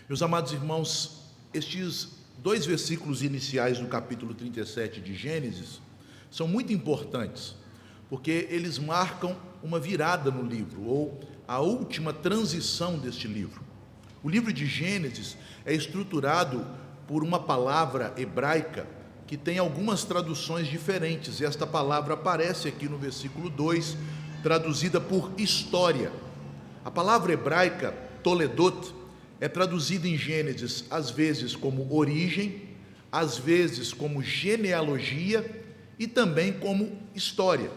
Meus amados irmãos, estes dois versículos iniciais do capítulo 37 de Gênesis são muito importantes, porque eles marcam uma virada no livro, ou a última transição deste livro. O livro de Gênesis é estruturado por uma palavra hebraica que tem algumas traduções diferentes, e esta palavra aparece aqui no versículo 2, traduzida por história. A palavra hebraica, toledot, é traduzida em Gênesis às vezes como origem, às vezes como genealogia e também como história.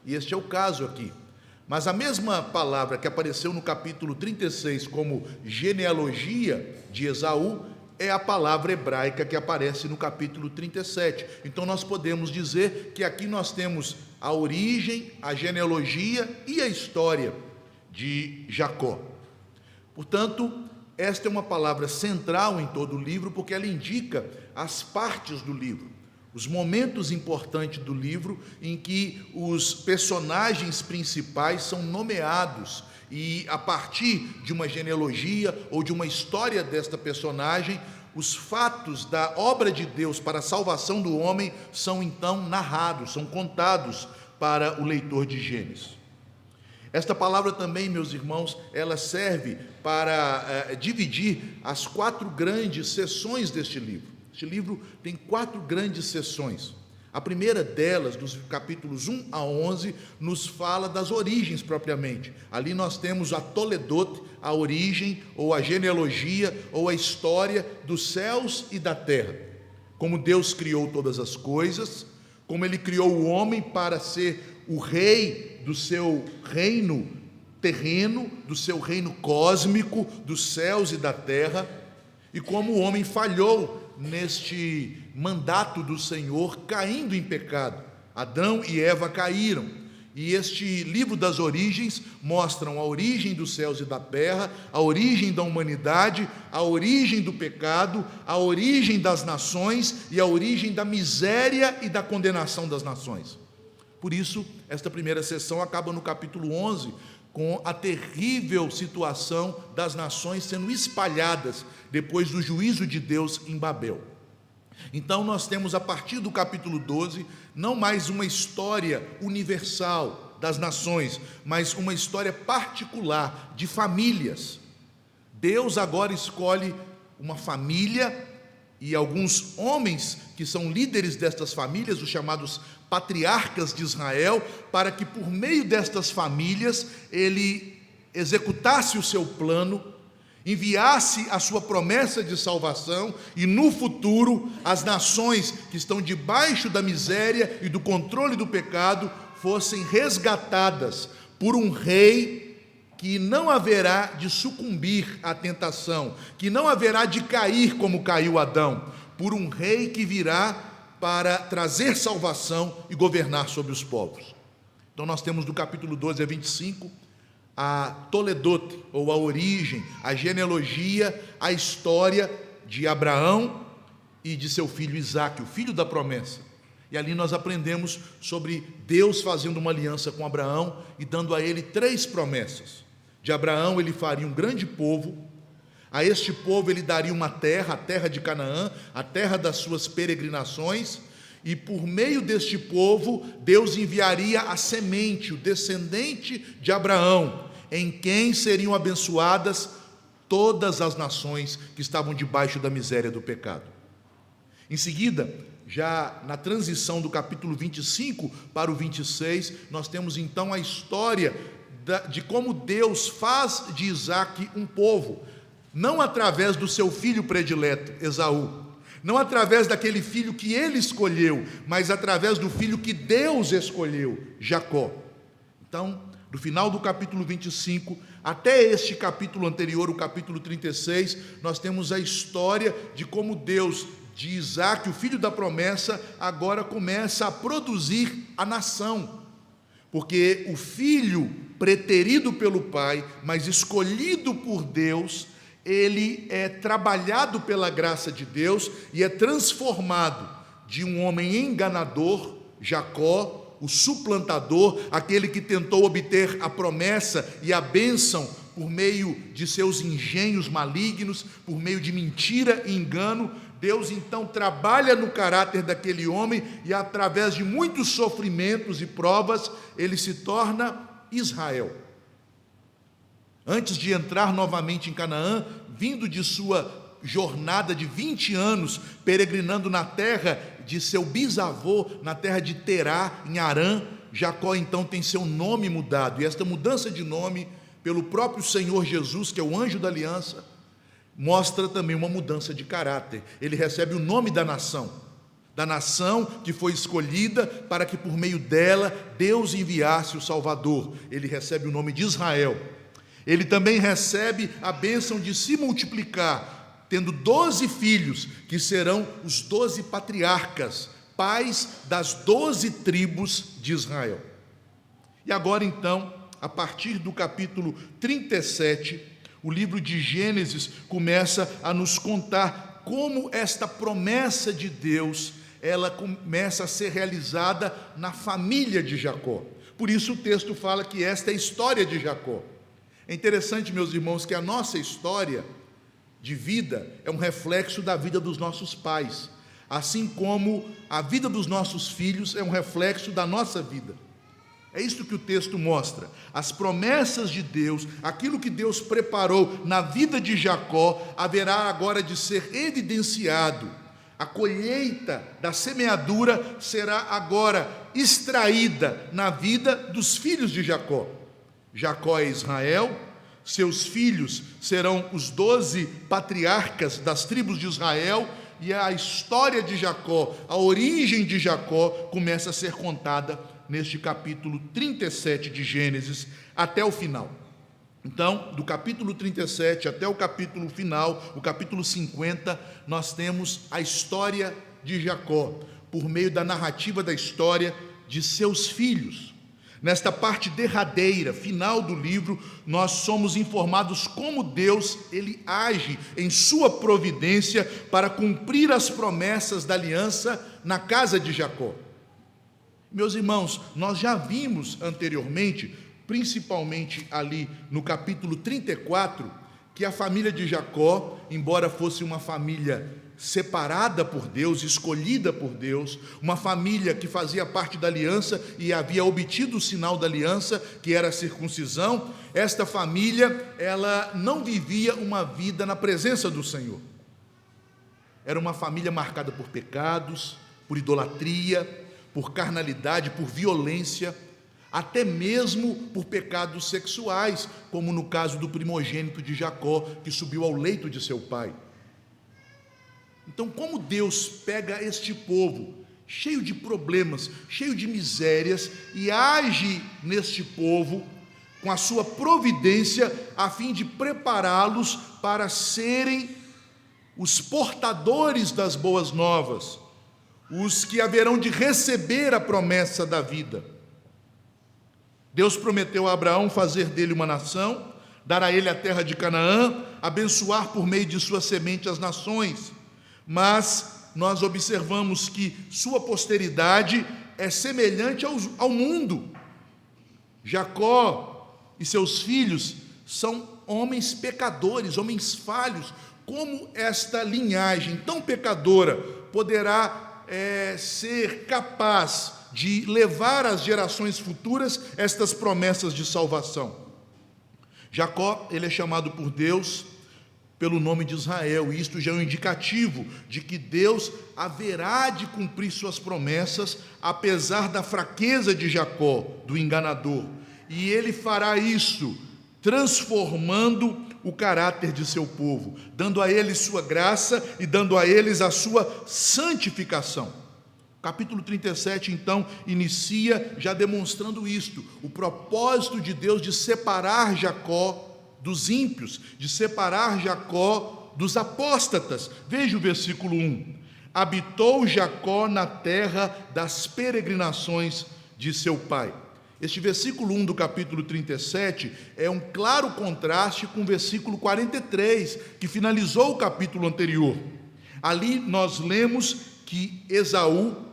E este é o caso aqui. Mas a mesma palavra que apareceu no capítulo 36 como genealogia de Esaú é a palavra hebraica que aparece no capítulo 37. Então nós podemos dizer que aqui nós temos a origem, a genealogia e a história de Jacó. Portanto, esta é uma palavra central em todo o livro, porque ela indica as partes do livro, os momentos importantes do livro em que os personagens principais são nomeados, e a partir de uma genealogia ou de uma história desta personagem, os fatos da obra de Deus para a salvação do homem são então narrados, são contados para o leitor de Gênesis. Esta palavra também, meus irmãos, ela serve para dividir as 4 grandes seções deste livro. Este livro tem 4 grandes seções. A primeira delas, dos capítulos 1 a 11, nos fala das origens propriamente. Ali nós temos a Toledot, a origem, ou a genealogia, ou a história dos céus e da terra. Como Deus criou todas as coisas, como Ele criou o homem para ser o rei do seu reino terreno, do seu reino cósmico, dos céus e da terra, e como o homem falhou neste mandato do Senhor, caindo em pecado. Adão e Eva caíram, e este livro das origens mostram a origem dos céus e da terra, a origem da humanidade, a origem do pecado, a origem das nações e a origem da miséria e da condenação das nações. Por isso, esta primeira sessão acaba no capítulo 11, com a terrível situação das nações sendo espalhadas depois do juízo de Deus em Babel. Então nós temos a partir do capítulo 12, não mais uma história universal das nações, mas uma história particular de famílias. Deus agora escolhe uma família e alguns homens que são líderes destas famílias, os chamados patriarcas de Israel, para que por meio destas famílias ele executasse o seu plano, enviasse a sua promessa de salvação, e no futuro as nações que estão debaixo da miséria e do controle do pecado fossem resgatadas por um rei que não haverá de sucumbir à tentação, que não haverá de cair como caiu Adão, por um rei que virá para trazer salvação e governar sobre os povos. Então nós temos do capítulo 12 a 25, a Toledot, ou a origem, a genealogia, a história de Abraão e de seu filho Isaque, o filho da promessa. E ali nós aprendemos sobre Deus fazendo uma aliança com Abraão e dando a ele 3 promessas. De Abraão ele faria um grande povo, a este povo ele daria uma terra, a terra de Canaã, a terra das suas peregrinações, e por meio deste povo, Deus enviaria a semente, o descendente de Abraão, em quem seriam abençoadas todas as nações que estavam debaixo da miséria do pecado. Em seguida, já na transição do capítulo 25 para o 26, nós temos então a história de como Deus faz de Isaque um povo, não através do seu filho predileto, Esaú, não através daquele filho que ele escolheu, mas através do filho que Deus escolheu, Jacó. Então, do final do capítulo 25 até este capítulo anterior, o capítulo 36, nós temos a história de como Deus, de Isaque, o filho da promessa, agora começa a produzir a nação, porque o filho preterido pelo pai, mas escolhido por Deus, ele é trabalhado pela graça de Deus e é transformado de um homem enganador, Jacó, o suplantador, aquele que tentou obter a promessa e a bênção por meio de seus engenhos malignos, por meio de mentira e engano. Deus então trabalha no caráter daquele homem e, através de muitos sofrimentos e provas, ele se torna Israel. Antes de entrar novamente em Canaã, vindo de sua jornada de 20 anos, peregrinando na terra de seu bisavô, na terra de Terá, em Harã, Jacó então tem seu nome mudado, e esta mudança de nome, pelo próprio Senhor Jesus, que é o anjo da aliança, mostra também uma mudança de caráter. Ele recebe o nome da nação que foi escolhida para que por meio dela Deus enviasse o Salvador. Ele recebe o nome de Israel. Ele também recebe a bênção de se multiplicar, tendo 12 filhos, que serão os 12 patriarcas, pais das 12 tribos de Israel. E agora então, a partir do capítulo 37, o livro de Gênesis começa a nos contar como esta promessa de Deus, ela começa a ser realizada na família de Jacó. Por isso o texto fala que esta é a história de Jacó. É interessante, meus irmãos, que a nossa história de vida é um reflexo da vida dos nossos pais, assim como a vida dos nossos filhos é um reflexo da nossa vida. É isso que o texto mostra. As promessas de Deus, aquilo que Deus preparou na vida de Jacó, haverá agora de ser evidenciado. A colheita da semeadura será agora extraída na vida dos filhos de Jacó. Jacó é Israel, seus filhos serão os 12 patriarcas das tribos de Israel, e a história de Jacó, a origem de Jacó, começa a ser contada neste capítulo 37 de Gênesis, até o final. Então, do capítulo 37 até o capítulo final, o capítulo 50, nós temos a história de Jacó, por meio da narrativa da história de seus filhos. Nesta parte derradeira, final do livro, nós somos informados como Deus, ele age em sua providência para cumprir as promessas da aliança na casa de Jacó. Meus irmãos, nós já vimos anteriormente, principalmente ali no capítulo 34, que a família de Jacó, embora fosse uma família separada por Deus, escolhida por Deus, uma família que fazia parte da aliança e havia obtido o sinal da aliança, que era a circuncisão, esta família, ela não vivia uma vida na presença do Senhor. Era uma família marcada por pecados, por idolatria, por carnalidade, por violência, até mesmo por pecados sexuais, como no caso do primogênito de Jacó, que subiu ao leito de seu pai. Então, como Deus pega este povo, cheio de problemas, cheio de misérias, e age neste povo com a sua providência, a fim de prepará-los para serem os portadores das boas novas, os que haverão de receber a promessa da vida. Deus prometeu a Abraão fazer dele uma nação, dar a ele a terra de Canaã, abençoar por meio de sua semente as nações. Mas nós observamos que sua posteridade é semelhante ao mundo. Jacó e seus filhos são homens pecadores, homens falhos. Como esta linhagem tão pecadora poderá ser capaz de levar às gerações futuras estas promessas de salvação? Jacó, ele é chamado por Deus pelo nome de Israel, e isto já é um indicativo de que Deus haverá de cumprir suas promessas, apesar da fraqueza de Jacó, do enganador, e ele fará isso, transformando o caráter de seu povo, dando a eles sua graça e dando a eles a sua santificação. Capítulo 37, então, inicia já demonstrando isto, o propósito de Deus de separar Jacó dos ímpios, de separar Jacó dos apóstatas. Veja o versículo 1. Habitou Jacó na terra das peregrinações de seu pai. Este versículo 1 do capítulo 37 é um claro contraste com o versículo 43, que finalizou o capítulo anterior. Ali nós lemos que Esaú,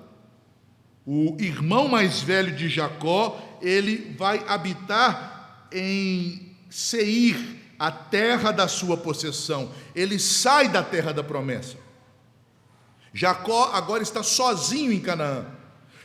o irmão mais velho de Jacó, ele vai habitar em Seir, a terra da sua possessão. Ele sai da terra da promessa. Jacó agora está sozinho em Canaã.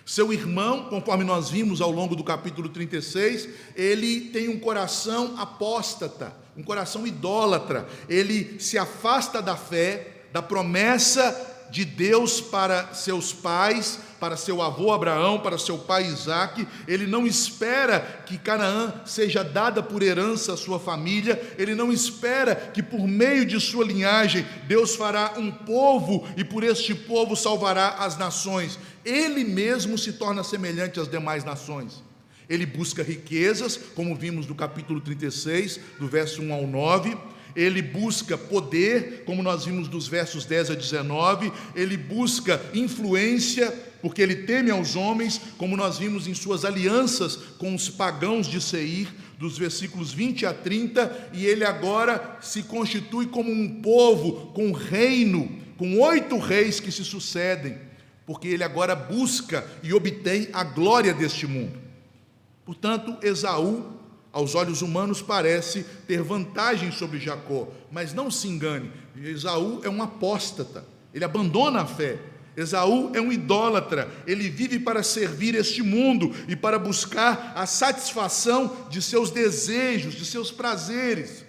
Seu irmão, conforme nós vimos ao longo do capítulo 36, ele tem um coração apóstata, um coração idólatra. Ele se afasta da fé, da promessa de Deus para seus pais, para seu avô Abraão, para seu pai Isaque. Ele não espera que Canaã seja dada por herança à sua família. Ele não espera que por meio de sua linhagem Deus fará um povo e por este povo salvará as nações. Ele mesmo se torna semelhante às demais nações. Ele busca riquezas, como vimos no capítulo 36, do verso 1 ao 9. Ele busca poder, como nós vimos dos versos 10 a 19, ele busca influência, porque ele teme aos homens, como nós vimos em suas alianças com os pagãos de Seir, dos versículos 20 a 30, e ele agora se constitui como um povo, com reino, com 8 reis que se sucedem, porque ele agora busca e obtém a glória deste mundo. Portanto, Esaú, aos olhos humanos, parece ter vantagem sobre Jacó, mas não se engane, Esaú é um apóstata, ele abandona a fé. Esaú é um idólatra, ele vive para servir este mundo e para buscar a satisfação de seus desejos, de seus prazeres.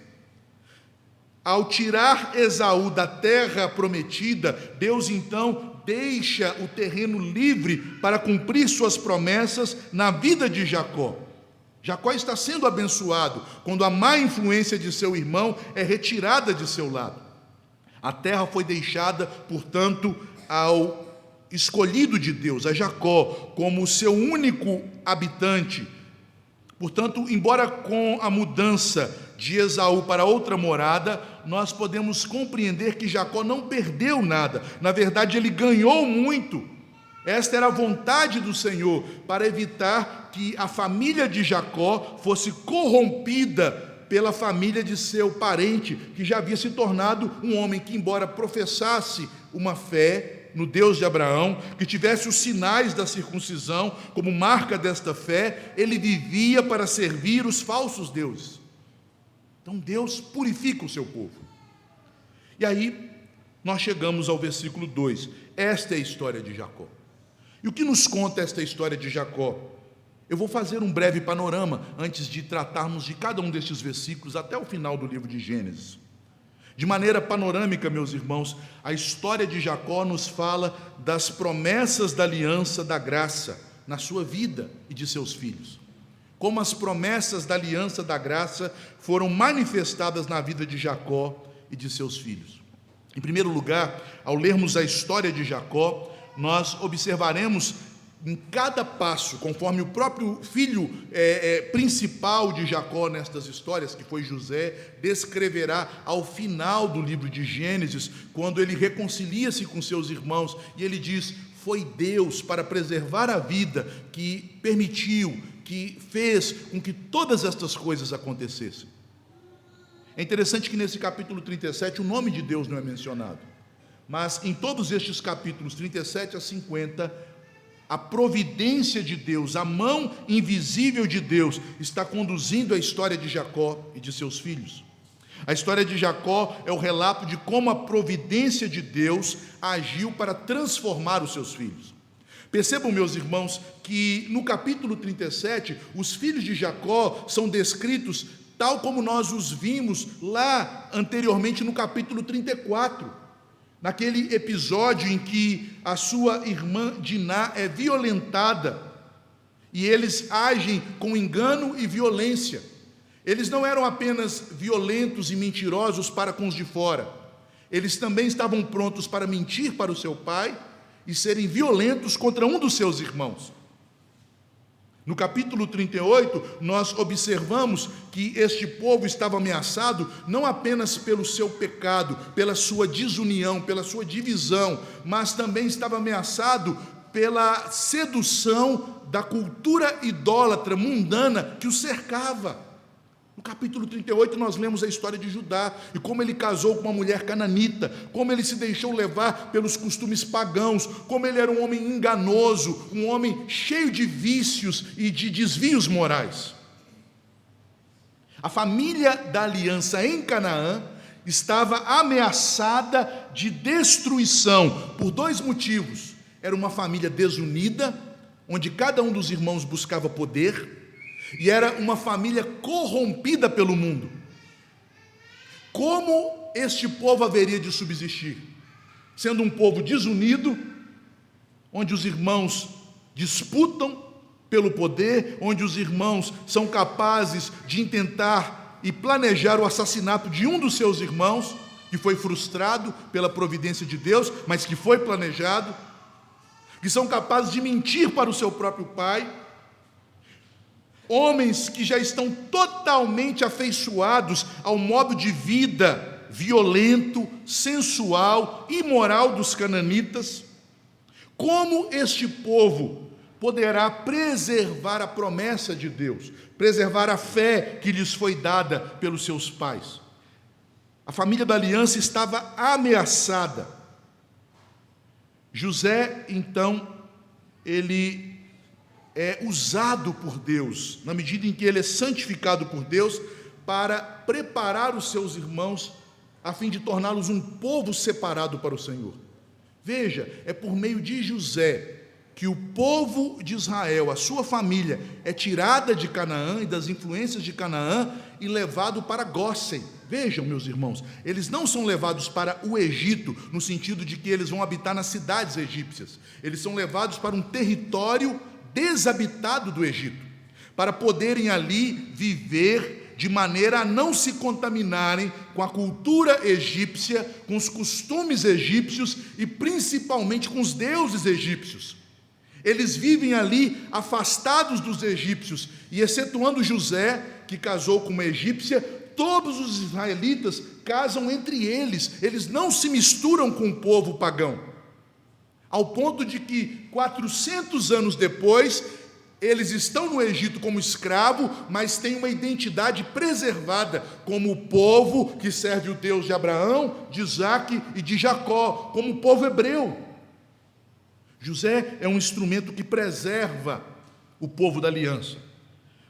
Ao tirar Esaú da terra prometida, Deus então deixa o terreno livre para cumprir suas promessas na vida de Jacó. Jacó está sendo abençoado quando a má influência de seu irmão é retirada de seu lado. A terra foi deixada, portanto, ao escolhido de Deus, a Jacó, como seu único habitante. Portanto, embora com a mudança de Esaú para outra morada, nós podemos compreender que Jacó não perdeu nada. Na verdade, ele ganhou muito. Esta era a vontade do Senhor, para evitar que a família de Jacó fosse corrompida pela família de seu parente, que já havia se tornado um homem que, embora professasse uma fé no Deus de Abraão, que tivesse os sinais da circuncisão como marca desta fé, ele vivia para servir os falsos deuses. Então Deus purifica o seu povo. E aí nós chegamos ao versículo 2. Esta é a história de Jacó. E o que nos conta esta história de Jacó? Eu vou fazer um breve panorama antes de tratarmos de cada um destes versículos até o final do livro de Gênesis. De maneira panorâmica, meus irmãos, a história de Jacó nos fala das promessas da aliança da graça na sua vida e de seus filhos. Como as promessas da aliança da graça foram manifestadas na vida de Jacó e de seus filhos. Em primeiro lugar, ao lermos a história de Jacó, nós observaremos em cada passo, conforme o próprio filho principal de Jacó nestas histórias, que foi José, descreverá ao final do livro de Gênesis, quando ele reconcilia-se com seus irmãos, e ele diz: foi Deus, para preservar a vida, que permitiu, que fez com que todas estas coisas acontecessem. É interessante que nesse capítulo 37 o nome de Deus não é mencionado, mas em todos estes capítulos 37 a 50, a providência de Deus, a mão invisível de Deus está conduzindo a história de Jacó e de seus filhos. A história de Jacó é o relato de como a providência de Deus agiu para transformar os seus filhos. Percebam, meus irmãos, que no capítulo 37, os filhos de Jacó são descritos tal como nós os vimos lá anteriormente no capítulo 34. Naquele episódio em que a sua irmã Diná é violentada e eles agem com engano e violência. Eles não eram apenas violentos e mentirosos para com os de fora, eles também estavam prontos para mentir para o seu pai e serem violentos contra um dos seus irmãos. No capítulo 38, nós observamos que este povo estava ameaçado não apenas pelo seu pecado, pela sua desunião, pela sua divisão, mas também estava ameaçado pela sedução da cultura idólatra, mundana, que o cercava. No capítulo 38 nós lemos a história de Judá e como ele casou com uma mulher cananita, como ele se deixou levar pelos costumes pagãos, como ele era um homem enganoso, um homem cheio de vícios e de desvios morais. A família da aliança em Canaã estava ameaçada de destruição por dois motivos. Era uma família desunida, onde cada um dos irmãos buscava poder, e era uma família corrompida pelo mundo. Como este povo haveria de subsistir? Sendo um povo desunido, onde os irmãos disputam pelo poder, onde os irmãos são capazes de intentar e planejar o assassinato de um dos seus irmãos, que foi frustrado pela providência de Deus, mas que foi planejado, que são capazes de mentir para o seu próprio pai, homens que já estão totalmente afeiçoados ao modo de vida violento, sensual, imoral dos cananitas. Como este povo poderá preservar a promessa de Deus, preservar a fé que lhes foi dada pelos seus pais? A família da aliança estava ameaçada. José, então, ele é usado por Deus, na medida em que ele é santificado por Deus, para preparar os seus irmãos, a fim de torná-los um povo separado para o Senhor. Veja, é por meio de José que o povo de Israel, a sua família, é tirada de Canaã e das influências de Canaã e levado para Gósen. Vejam, meus irmãos, eles não são levados para o Egito, no sentido de que eles vão habitar nas cidades egípcias. Eles são levados para um território desabitado do Egito, para poderem ali viver de maneira a não se contaminarem com a cultura egípcia, com os costumes egípcios e principalmente com os deuses egípcios. Eles vivem ali afastados dos egípcios, e excetuando José, que casou com uma egípcia, todos os israelitas casam entre eles não se misturam com o povo pagão, ao ponto de que 400 anos depois, eles estão no Egito como escravo, mas têm uma identidade preservada como o povo que serve o Deus de Abraão, de Isaque e de Jacó, como o povo hebreu. José é um instrumento que preserva o povo da aliança.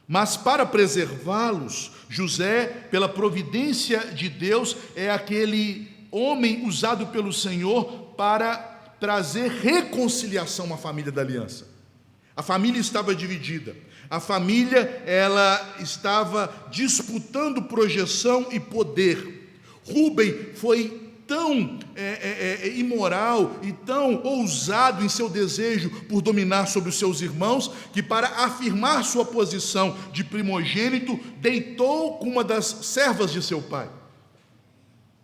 Mas para preservá-los, José, pela providência de Deus, é aquele homem usado pelo Senhor para trazer reconciliação à família da aliança. A família estava dividida. A família, ela estava disputando projeção e poder. Rúben foi tão imoral e tão ousado em seu desejo por dominar sobre os seus irmãos, que para afirmar sua posição de primogênito, deitou com uma das servas de seu pai.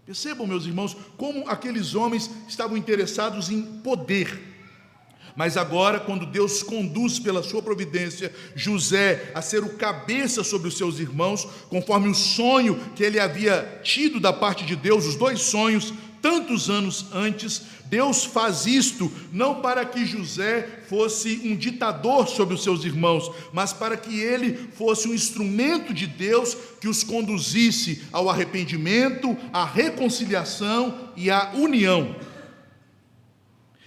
Percebam, meus irmãos, como aqueles homens estavam interessados em poder. Mas agora, quando Deus conduz pela sua providência José a ser o cabeça sobre os seus irmãos, conforme o sonho que ele havia tido da parte de Deus, os dois sonhos, tantos anos antes, Deus faz isto não para que José fosse um ditador sobre os seus irmãos, mas para que ele fosse um instrumento de Deus que os conduzisse ao arrependimento, à reconciliação e à união.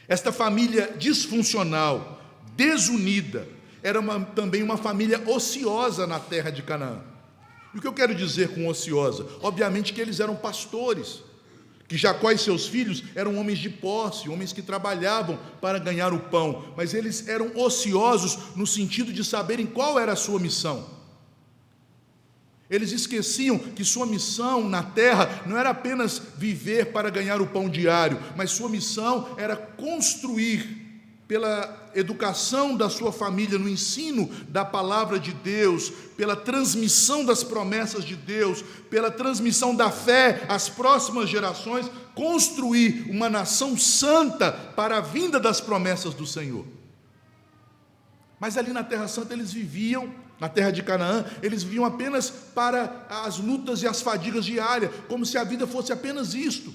Esta família disfuncional, desunida, era também uma família ociosa na terra de Canaã. E o que eu quero dizer com ociosa? Obviamente que eles eram pastores, que Jacó e seus filhos eram homens de posse, homens que trabalhavam para ganhar o pão, mas eles eram ociosos no sentido de saberem qual era a sua missão. Eles esqueciam que sua missão na terra não era apenas viver para ganhar o pão diário, mas sua missão era construir, pela educação da sua família, no ensino da palavra de Deus, pela transmissão das promessas de Deus, pela transmissão da fé às próximas gerações, construir uma nação santa para a vinda das promessas do Senhor. Mas ali na Terra Santa eles viviam, na terra de Canaã, eles viviam apenas para as lutas e as fadigas diárias, como se a vida fosse apenas isto.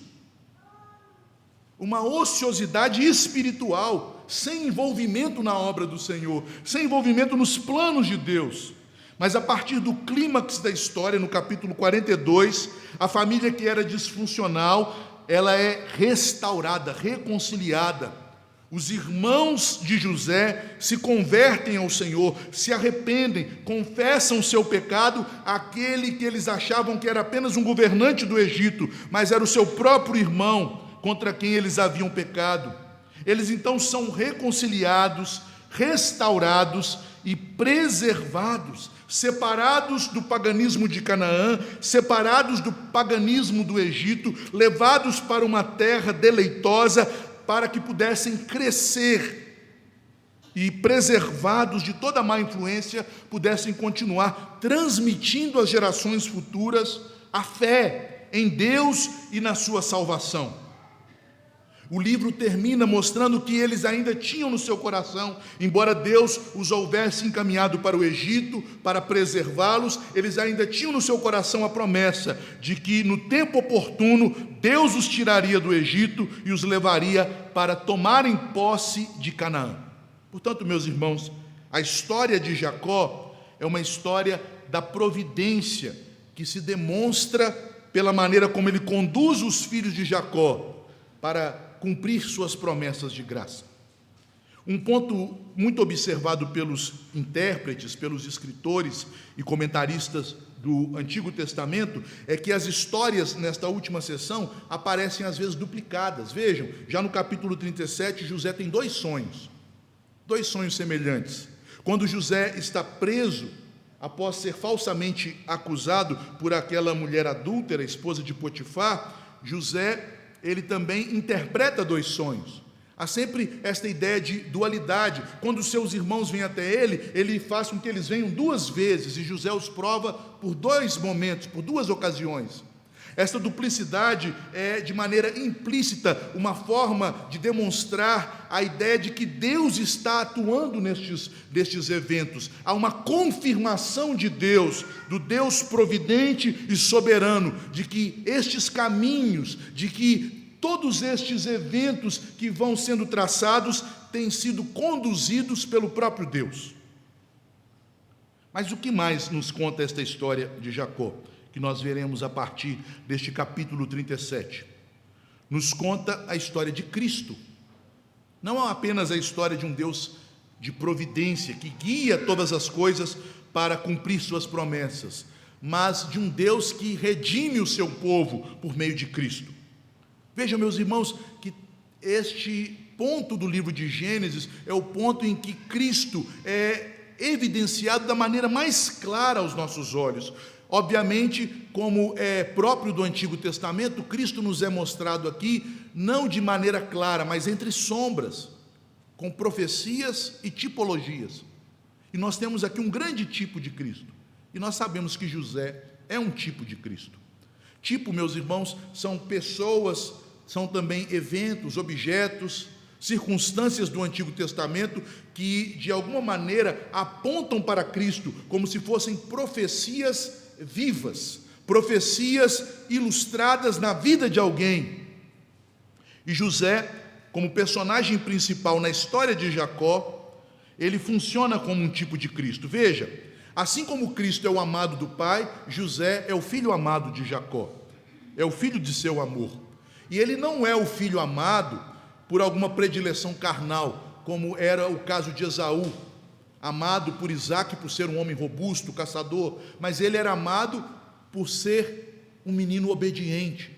Uma ociosidade espiritual, sem envolvimento na obra do Senhor, sem envolvimento nos planos de Deus. Mas a partir do clímax da história, no capítulo 42, a família que era disfuncional, ela é restaurada, reconciliada. os irmãos de José se convertem ao Senhor, se arrependem, confessam o seu pecado, aquele que eles achavam que era apenas um governante do Egito, mas era o seu próprio irmão contra quem eles haviam pecado. Eles então são reconciliados, restaurados e preservados, separados do paganismo de Canaã, separados do paganismo do Egito, levados para uma terra deleitosa, para que pudessem crescer e, preservados de toda má influência, pudessem continuar transmitindo às gerações futuras a fé em Deus e na sua salvação. O livro termina mostrando que eles ainda tinham no seu coração, embora Deus os houvesse encaminhado para o Egito para preservá-los, eles ainda tinham no seu coração a promessa de que no tempo oportuno Deus os tiraria do Egito e os levaria para tomarem posse de Canaã. Portanto, meus irmãos, a história de Jacó é uma história da providência que se demonstra pela maneira como ele conduz os filhos de Jacó para cumprir suas promessas de graça. Um ponto muito observado pelos intérpretes, pelos escritores e comentaristas do Antigo Testamento é que as histórias nesta última sessão aparecem às vezes duplicadas. Vejam, já no capítulo 37, José tem dois sonhos semelhantes. Quando José está preso após ser falsamente acusado por aquela mulher adúltera, esposa de Potifar, José ele também interpreta dois sonhos. Há sempre esta ideia de dualidade. Quando seus irmãos vêm até ele, ele faz com que eles venham duas vezes, e José os prova por dois momentos, por duas ocasiões. Esta duplicidade é, de maneira implícita, uma forma de demonstrar a ideia de que Deus está atuando nestes eventos. Há uma confirmação de Deus, do Deus providente e soberano, de que estes caminhos, de que todos estes eventos que vão sendo traçados têm sido conduzidos pelo próprio Deus. Mas o que mais nos conta esta história de Jacó, que nós veremos a partir deste capítulo 37? Nos conta a história de Cristo. Não é apenas a história de um Deus de providência, que guia todas as coisas para cumprir suas promessas, mas de um Deus que redime o seu povo por meio de Cristo. Vejam, meus irmãos, que este ponto do livro de Gênesis é o ponto em que Cristo é evidenciado da maneira mais clara aos nossos olhos. Obviamente, como é próprio do Antigo Testamento, Cristo nos é mostrado aqui, não de maneira clara, mas entre sombras, com profecias e tipologias. E nós temos aqui um grande tipo de Cristo. E nós sabemos que José é um tipo de Cristo. Tipo, meus irmãos, são pessoas, são também eventos, objetos, circunstâncias do Antigo Testamento que, de alguma maneira, apontam para Cristo como se fossem profecias vivas, profecias ilustradas na vida de alguém. E José, como personagem principal na história de Jacó, ele funciona como um tipo de Cristo. Veja, assim como Cristo é o amado do Pai, José é o filho amado de Jacó, é o filho de seu amor. E ele não é o filho amado por alguma predileção carnal, como era o caso de Esaú, amado por Isaac por ser um homem robusto, caçador, mas ele era amado por ser um menino obediente,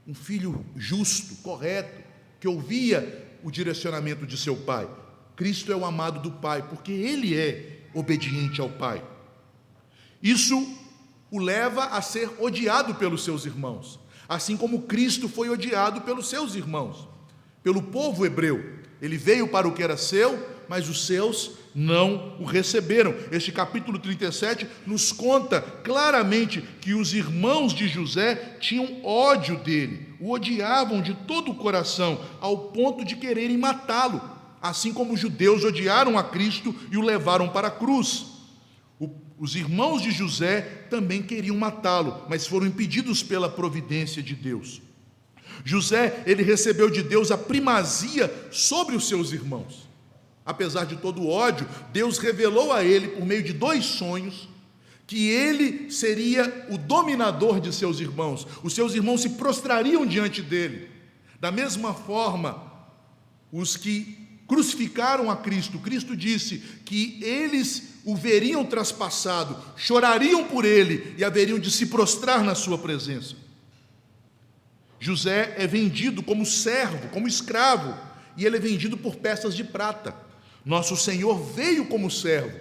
um filho justo, correto, que ouvia o direcionamento de seu pai. Cristo é o amado do Pai, porque ele é obediente ao Pai. Isso o leva a ser odiado pelos seus irmãos, assim como Cristo foi odiado pelos seus irmãos, pelo povo hebreu. Ele veio para o que era seu, mas os seus não o receberam. Este capítulo 37 nos conta claramente que os irmãos de José tinham ódio dele, o odiavam de todo o coração, ao ponto de quererem matá-lo, assim como os judeus odiaram a Cristo e o levaram para a cruz. Os irmãos de José também queriam matá-lo, mas foram impedidos pela providência de Deus. José, ele recebeu de Deus a primazia sobre os seus irmãos. Apesar de todo o ódio, Deus revelou a ele, por meio de dois sonhos, que ele seria o dominador de seus irmãos. Os seus irmãos se prostrariam diante dele. Da mesma forma, os que crucificaram a Cristo, Cristo disse que eles o veriam traspassado, chorariam por ele e haveriam de se prostrar na sua presença. José é vendido como servo, como escravo, e ele é vendido por peças de prata. Nosso Senhor veio como servo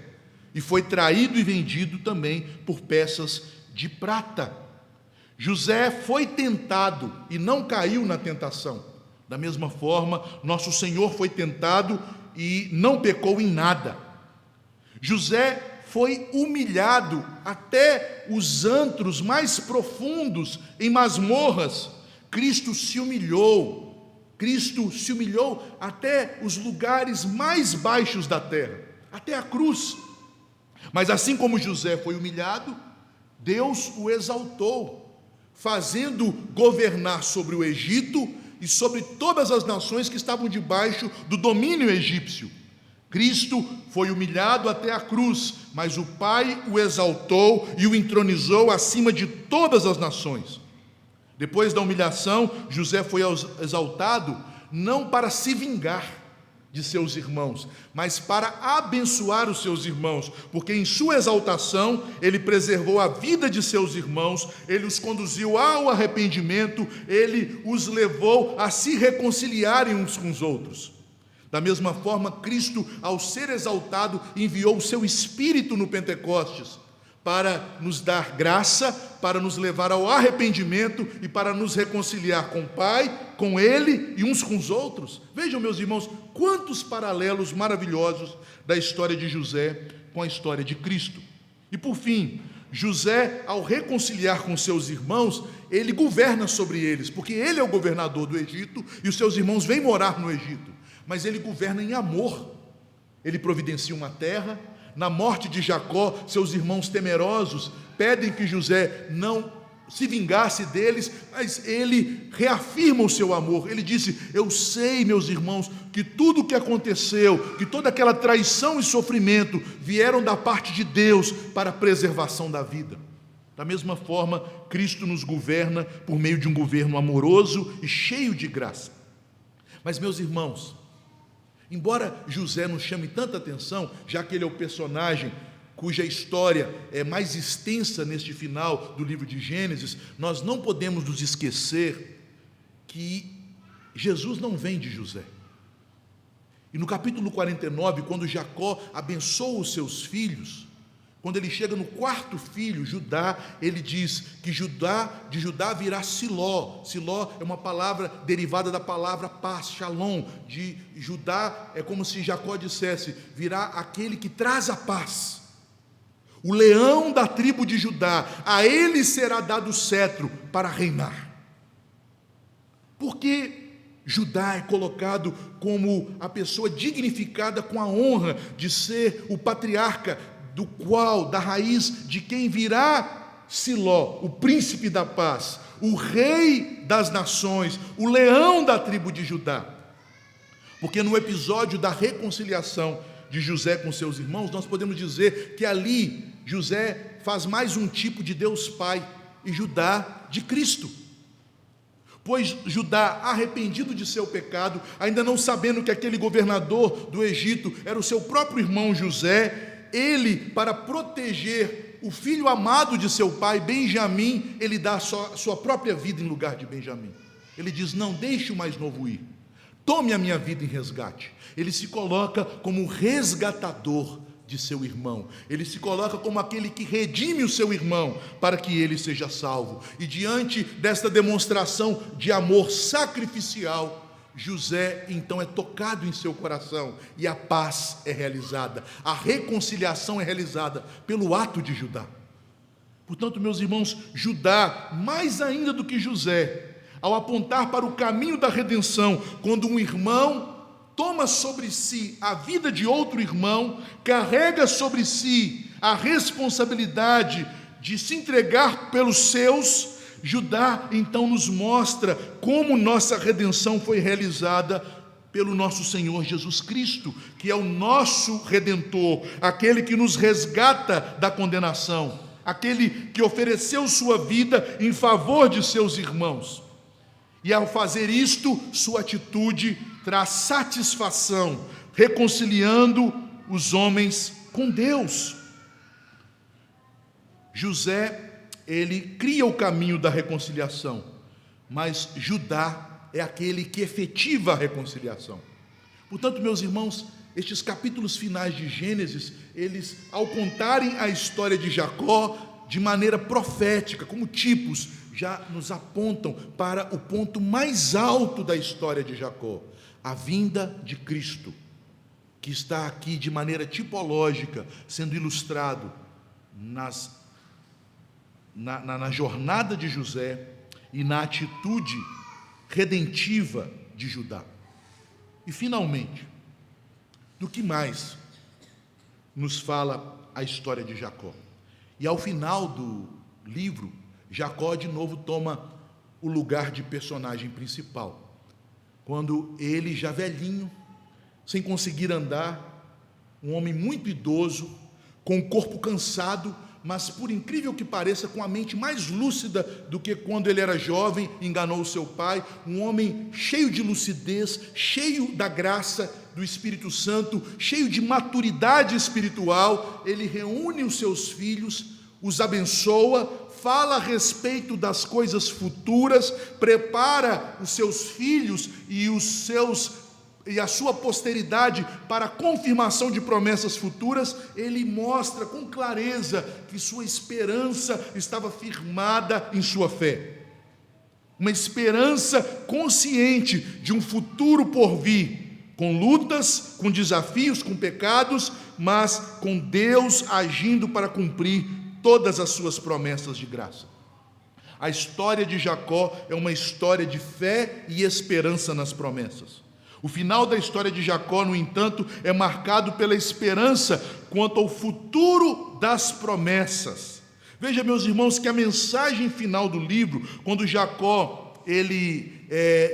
e foi traído e vendido também por peças de prata. José foi tentado e não caiu na tentação. Da mesma forma, nosso Senhor foi tentado e não pecou em nada. José foi humilhado até os antros mais profundos, em masmorras. Cristo se humilhou até os lugares mais baixos da terra, até a cruz. Mas assim como José foi humilhado, Deus o exaltou, fazendo governar sobre o Egito e sobre todas as nações que estavam debaixo do domínio egípcio. Cristo foi humilhado até a cruz, mas o Pai o exaltou e o entronizou acima de todas as nações. Depois da humilhação, José foi exaltado não para se vingar de seus irmãos, mas para abençoar os seus irmãos, porque em sua exaltação ele preservou a vida de seus irmãos, ele os conduziu ao arrependimento, ele os levou a se reconciliarem uns com os outros. Da mesma forma, Cristo, ao ser exaltado, enviou o seu Espírito no Pentecostes, para nos dar graça, para nos levar ao arrependimento e para nos reconciliar com o Pai, com Ele e uns com os outros. Vejam, meus irmãos, quantos paralelos maravilhosos da história de José com a história de Cristo. E por fim, José, ao reconciliar com seus irmãos, ele governa sobre eles, porque ele é o governador do Egito e os seus irmãos vêm morar no Egito, mas ele governa em amor. Ele providencia uma terra. Na morte de Jacó, seus irmãos temerosos pedem que José não se vingasse deles, mas ele reafirma o seu amor. Ele disse: eu sei, meus irmãos, que tudo o que aconteceu, que toda aquela traição e sofrimento vieram da parte de Deus para a preservação da vida. Da mesma forma, Cristo nos governa por meio de um governo amoroso e cheio de graça. Mas, meus irmãos, embora José nos chame tanta atenção, já que ele é o personagem cuja história é mais extensa neste final do livro de Gênesis, nós não podemos nos esquecer que Jesus não vem de José. E no capítulo 49, quando Jacó abençoa os seus filhos, quando ele chega no quarto filho, Judá, ele diz que de Judá virá Siló. Siló é uma palavra derivada da palavra paz, shalom. De Judá é como se Jacó dissesse: virá aquele que traz a paz. O leão da tribo de Judá, a ele será dado o cetro para reinar. Porque Judá é colocado como a pessoa dignificada com a honra de ser o patriarca, da raiz de quem virá Siló, o príncipe da paz, o rei das nações, o leão da tribo de Judá. Porque no episódio da reconciliação de José com seus irmãos, nós podemos dizer que ali José faz mais um tipo de Deus Pai e Judá de Cristo. Pois Judá, arrependido de seu pecado, ainda não sabendo que aquele governador do Egito era o seu próprio irmão José, ele, para proteger o filho amado de seu pai, Benjamim, ele dá a sua própria vida em lugar de Benjamim. Ele diz: não deixe o mais novo ir, tome a minha vida em resgate. Ele se coloca como resgatador de seu irmão, ele se coloca como aquele que redime o seu irmão para que ele seja salvo. E diante desta demonstração de amor sacrificial, José então é tocado em seu coração e a paz é realizada, a reconciliação é realizada pelo ato de Judá. Portanto, meus irmãos, Judá, mais ainda do que José, ao apontar para o caminho da redenção, quando um irmão toma sobre si a vida de outro irmão, carrega sobre si a responsabilidade de se entregar pelos seus, Judá então nos mostra como nossa redenção foi realizada pelo nosso Senhor Jesus Cristo, que é o nosso Redentor, aquele que nos resgata da condenação, aquele que ofereceu sua vida em favor de seus irmãos. E ao fazer isto, sua atitude traz satisfação reconciliando os homens com Deus. José, ele cria o caminho da reconciliação, mas Judá é aquele que efetiva a reconciliação. Portanto, meus irmãos, estes capítulos finais de Gênesis, eles, ao contarem a história de Jacó de maneira profética, como tipos, já nos apontam para o ponto mais alto da história de Jacó, a vinda de Cristo, que está aqui de maneira tipológica, sendo ilustrado na jornada de José e na atitude redentiva de Judá. E finalmente, do que mais nos fala a história de Jacó? E ao final do livro, Jacó de novo toma o lugar de personagem principal, quando ele, já velhinho, sem conseguir andar, um homem muito idoso, com o corpo cansado, mas por incrível que pareça, com a mente mais lúcida do que quando ele era jovem, enganou o seu pai, um homem cheio de lucidez, cheio da graça do Espírito Santo, cheio de maturidade espiritual. Ele reúne os seus filhos, os abençoa, fala a respeito das coisas futuras, prepara os seus filhos e a sua posteridade para a confirmação de promessas futuras. Ele mostra com clareza que sua esperança estava firmada em sua fé, uma esperança consciente de um futuro por vir, com lutas, com desafios, com pecados, mas com Deus agindo para cumprir todas as suas promessas de graça. A história de Jacó é uma história de fé e esperança nas promessas. O final da história de Jacó, no entanto, é marcado pela esperança quanto ao futuro das promessas. Veja, meus irmãos, que a mensagem final do livro, quando Jacó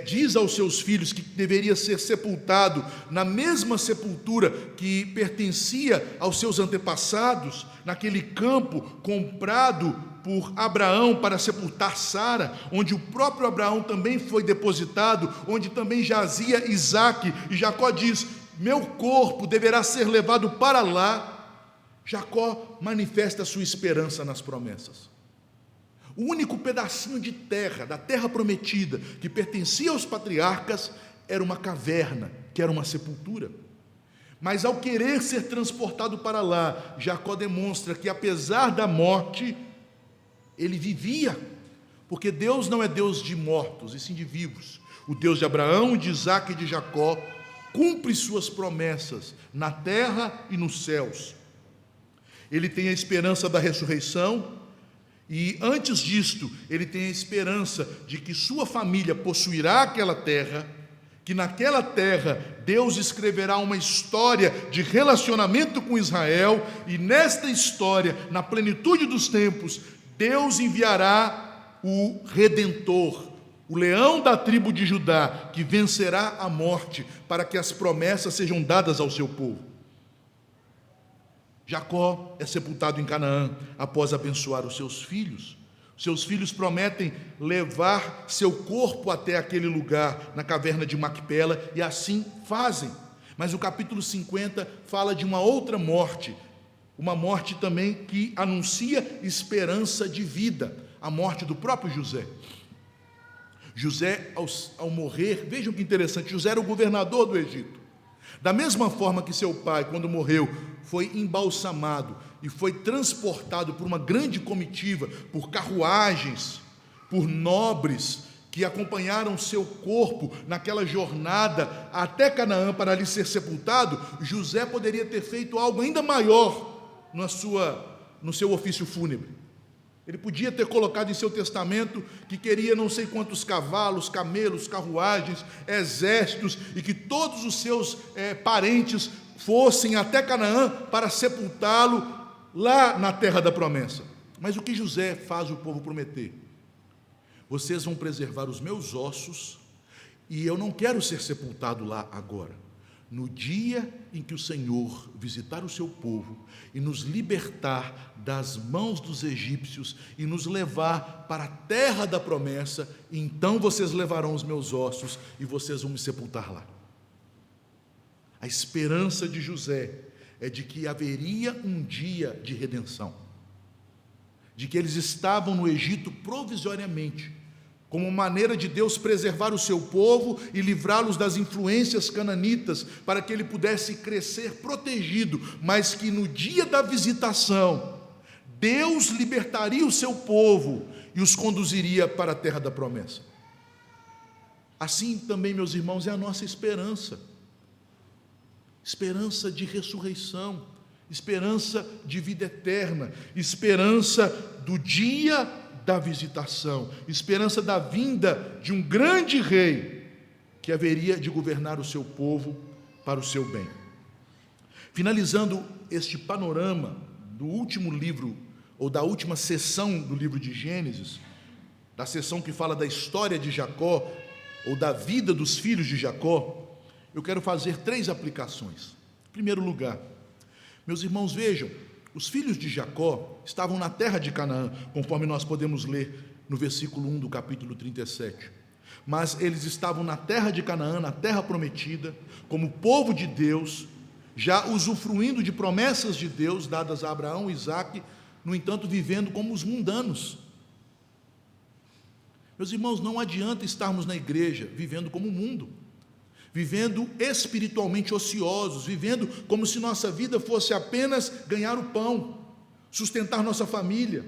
diz aos seus filhos que deveria ser sepultado na mesma sepultura que pertencia aos seus antepassados, naquele campo comprado por Abraão para sepultar Sara, onde o próprio Abraão também foi depositado, onde também jazia Isaque, e Jacó diz: meu corpo deverá ser levado para lá. Jacó manifesta a sua esperança nas promessas. O único pedacinho de terra, da terra prometida, que pertencia aos patriarcas, era uma caverna, que era uma sepultura. Mas ao querer ser transportado para lá, Jacó demonstra que, apesar da morte, ele vivia, porque Deus não é Deus de mortos, e sim de vivos. O Deus de Abraão, de Isaque e de Jacó cumpre suas promessas na terra e nos céus. Ele tem a esperança da ressurreição, e antes disto, ele tem a esperança de que sua família possuirá aquela terra, que naquela terra Deus escreverá uma história de relacionamento com Israel, e nesta história, na plenitude dos tempos, Deus enviará o Redentor, o leão da tribo de Judá, que vencerá a morte, para que as promessas sejam dadas ao seu povo. Jacó é sepultado em Canaã após abençoar os seus filhos. Seus filhos prometem levar seu corpo até aquele lugar, na caverna de Macpela, e assim fazem. Mas o capítulo 50 fala de uma outra morte, uma morte também que anuncia esperança de vida, a morte do próprio José. José, ao morrer, vejam que interessante, José era o governador do Egito. Da mesma forma que seu pai, quando morreu, foi embalsamado e foi transportado por uma grande comitiva, por carruagens, por nobres que acompanharam seu corpo naquela jornada até Canaã para ali ser sepultado, José poderia ter feito algo ainda maior no seu ofício fúnebre. Ele podia ter colocado em seu testamento que queria não sei quantos cavalos, camelos, carruagens, exércitos, e que todos os seus parentes fossem até Canaã para sepultá-lo lá na terra da promessa. Mas o que José faz o povo prometer? Vocês vão preservar os meus ossos, e eu não quero ser sepultado lá agora. No dia em que o Senhor visitar o seu povo e nos libertar das mãos dos egípcios e nos levar para a terra da promessa, então vocês levarão os meus ossos e vocês vão me sepultar lá. A A esperança de José é de que haveria um dia de redenção, de que eles estavam no Egito provisoriamente, como maneira de Deus preservar o seu povo e livrá-los das influências cananitas, para que ele pudesse crescer protegido, mas que no dia da visitação, Deus libertaria o seu povo e os conduziria para a terra da promessa. Assim também, meus irmãos, é a nossa esperança. Esperança de ressurreição, esperança de vida eterna, esperança do dia da visitação, esperança da vinda de um grande rei que haveria de governar o seu povo para o seu bem. Finalizando este panorama do último livro, ou da última sessão do livro de Gênesis, da sessão que fala da história de Jacó, ou da vida dos filhos de Jacó, eu quero fazer 3 aplicações. Em primeiro lugar, meus irmãos, vejam, os filhos de Jacó estavam na terra de Canaã, conforme nós podemos ler no versículo 1 do capítulo 37. Mas eles estavam na terra de Canaã, na terra prometida, como povo de Deus, já usufruindo de promessas de Deus dadas a Abraão e Isaque, no entanto, vivendo como os mundanos. Meus irmãos, não adianta estarmos na igreja vivendo como o mundo, vivendo espiritualmente ociosos, vivendo como se nossa vida fosse apenas ganhar o pão, sustentar nossa família,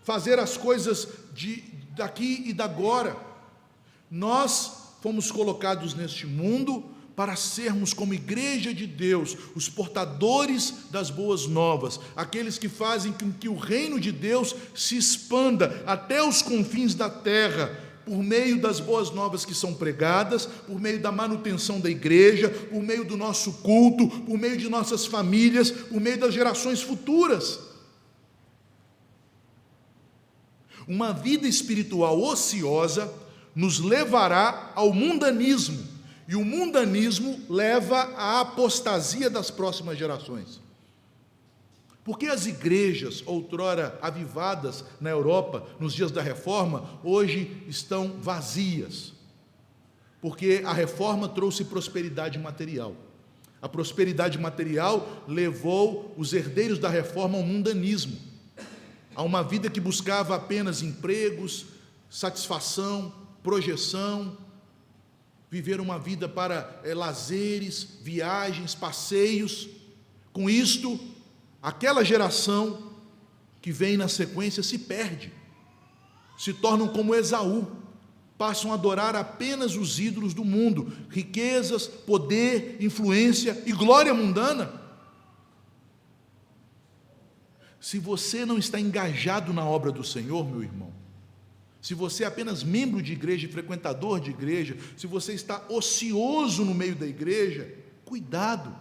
fazer as coisas daqui e da agora. Nós fomos colocados neste mundo para sermos como igreja de Deus, os portadores das boas novas, aqueles que fazem com que o reino de Deus se expanda até os confins da terra, por meio das boas novas que são pregadas, por meio da manutenção da igreja, por meio do nosso culto, por meio de nossas famílias, por meio das gerações futuras. Uma vida espiritual ociosa nos levará ao mundanismo, e o mundanismo leva à apostasia das próximas gerações. Porque as igrejas, outrora avivadas na Europa, nos dias da Reforma, hoje estão vazias? Porque a Reforma trouxe prosperidade material. A prosperidade material levou os herdeiros da Reforma ao mundanismo, a uma vida que buscava apenas empregos, satisfação, projeção, viver uma vida para lazeres, viagens, passeios. Com isto, aquela geração que vem na sequência se perde, se tornam como Esaú, passam a adorar apenas os ídolos do mundo, riquezas, poder, influência e glória mundana. Se você não está engajado na obra do Senhor, meu irmão, se você é apenas membro de igreja, frequentador de igreja, se você está ocioso no meio da igreja, cuidado,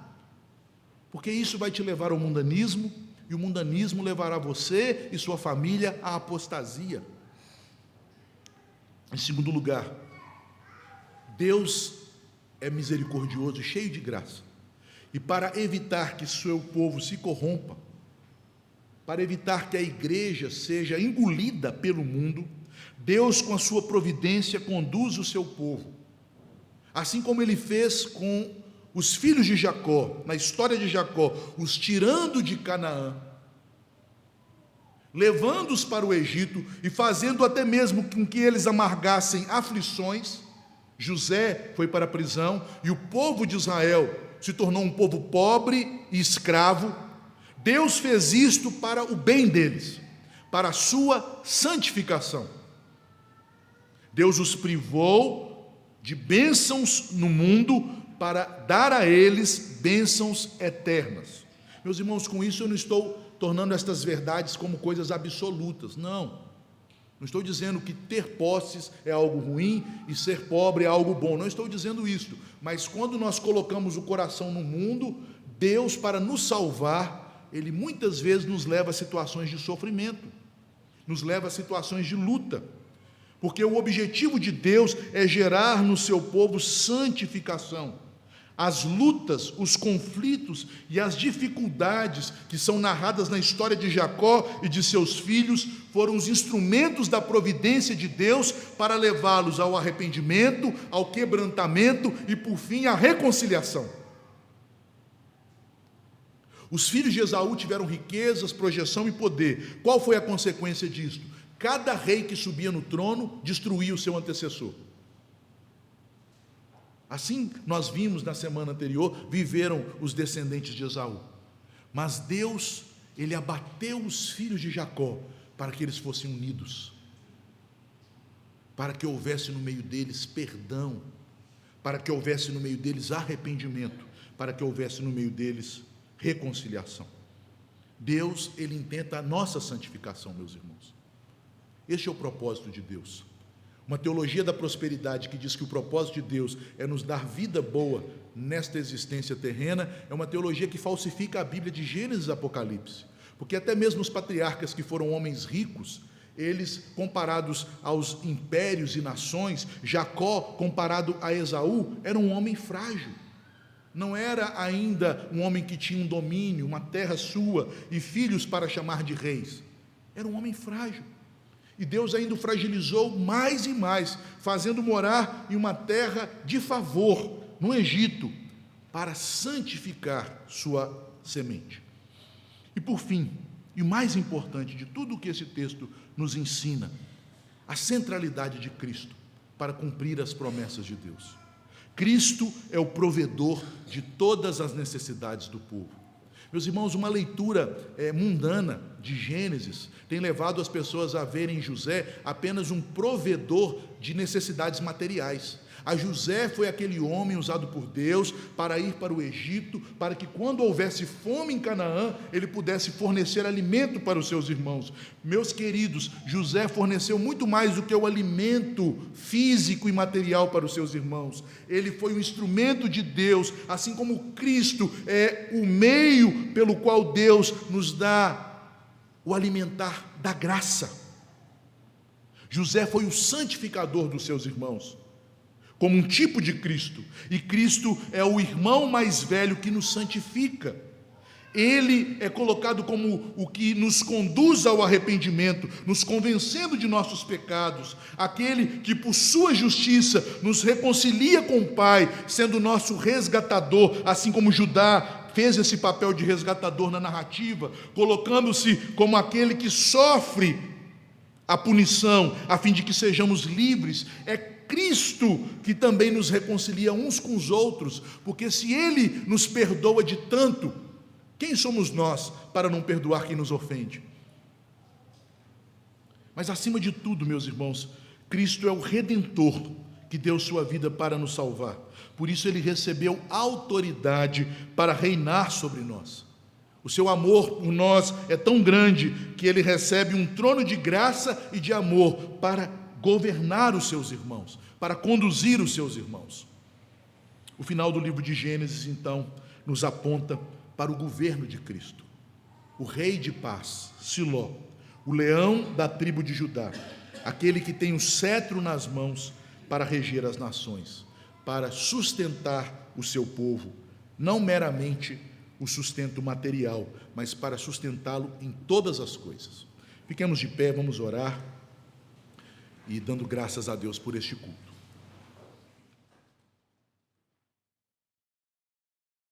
porque isso vai te levar ao mundanismo, e o mundanismo levará você e sua família à apostasia. Em segundo lugar, Deus é misericordioso e cheio de graça, e para evitar que seu povo se corrompa, para evitar que a igreja seja engolida pelo mundo, Deus, com a sua providência, conduz o seu povo, assim como ele fez com os filhos de Jacó, na história de Jacó, os tirando de Canaã, levando-os para o Egito e fazendo até mesmo com que eles amargassem aflições. José foi para a prisão e o povo de Israel se tornou um povo pobre e escravo. Deus fez isto para o bem deles, para a sua santificação. Deus os privou de bênçãos no mundo para dar a eles bênçãos eternas. Meus irmãos, com isso eu não estou tornando estas verdades como coisas absolutas, não estou dizendo que ter posses é algo ruim e ser pobre é algo bom, não estou dizendo isso, mas quando nós colocamos o coração no mundo, Deus, para nos salvar, Ele muitas vezes nos leva a situações de sofrimento, nos leva a situações de luta, porque o objetivo de Deus é gerar no seu povo santificação. As lutas, os conflitos e as dificuldades que são narradas na história de Jacó e de seus filhos foram os instrumentos da providência de Deus para levá-los ao arrependimento, ao quebrantamento e, por fim, à reconciliação. Os filhos de Esaú tiveram riquezas, projeção e poder. Qual foi a consequência disto? Cada rei que subia no trono destruía o seu antecessor. Assim nós vimos na semana anterior, viveram os descendentes de Esaú. Mas Deus, Ele abateu os filhos de Jacó para que eles fossem unidos, para que houvesse no meio deles perdão, para que houvesse no meio deles arrependimento, para que houvesse no meio deles reconciliação. Deus, Ele intenta a nossa santificação, meus irmãos. Este é o propósito de Deus. Uma teologia da prosperidade que diz que o propósito de Deus é nos dar vida boa nesta existência terrena, é uma teologia que falsifica a Bíblia de Gênesis e Apocalipse, porque até mesmo os patriarcas que foram homens ricos, eles, comparados aos impérios e nações, Jacó, comparado a Esaú, era um homem frágil. Não era ainda um homem que tinha um domínio, uma terra sua e filhos para chamar de reis. Era um homem frágil. E Deus ainda o fragilizou mais e mais, fazendo morar em uma terra de favor, no Egito, para santificar sua semente. E por fim, e o mais importante de tudo o que esse texto nos ensina, a centralidade de Cristo para cumprir as promessas de Deus. Cristo é o provedor de todas as necessidades do povo. Meus irmãos, uma leitura mundana de Gênesis tem levado as pessoas a verem em José apenas um provedor de necessidades materiais. A José foi aquele homem usado por Deus para ir para o Egito, para que quando houvesse fome em Canaã, ele pudesse fornecer alimento para os seus irmãos. Meus queridos, José forneceu muito mais do que o alimento físico e material para os seus irmãos. Ele foi um instrumento de Deus, assim como Cristo é o meio pelo qual Deus nos dá o alimentar da graça. José foi o santificador dos seus irmãos, como um tipo de Cristo, e Cristo é o irmão mais velho que nos santifica. Ele é colocado como o que nos conduz ao arrependimento, nos convencendo de nossos pecados, aquele que por sua justiça nos reconcilia com o Pai, sendo nosso resgatador, assim como Judá fez esse papel de resgatador na narrativa, colocando-se como aquele que sofre a punição, a fim de que sejamos livres. É Cristo que também nos reconcilia uns com os outros, porque se Ele nos perdoa de tanto, quem somos nós para não perdoar quem nos ofende? Mas acima de tudo, meus irmãos, Cristo é o Redentor que deu sua vida para nos salvar. Por isso Ele recebeu autoridade para reinar sobre nós. O seu amor por nós é tão grande que Ele recebe um trono de graça e de amor para governar os seus irmãos, para conduzir os seus irmãos. O final do livro de Gênesis, então, nos aponta para o governo de Cristo. O rei de paz, Siló, o leão da tribo de Judá, aquele que tem o cetro nas mãos para reger as nações, para sustentar o seu povo, não meramente o sustento material, mas para sustentá-lo em todas as coisas. Fiquemos de pé, vamos orar e dando graças a Deus por este culto.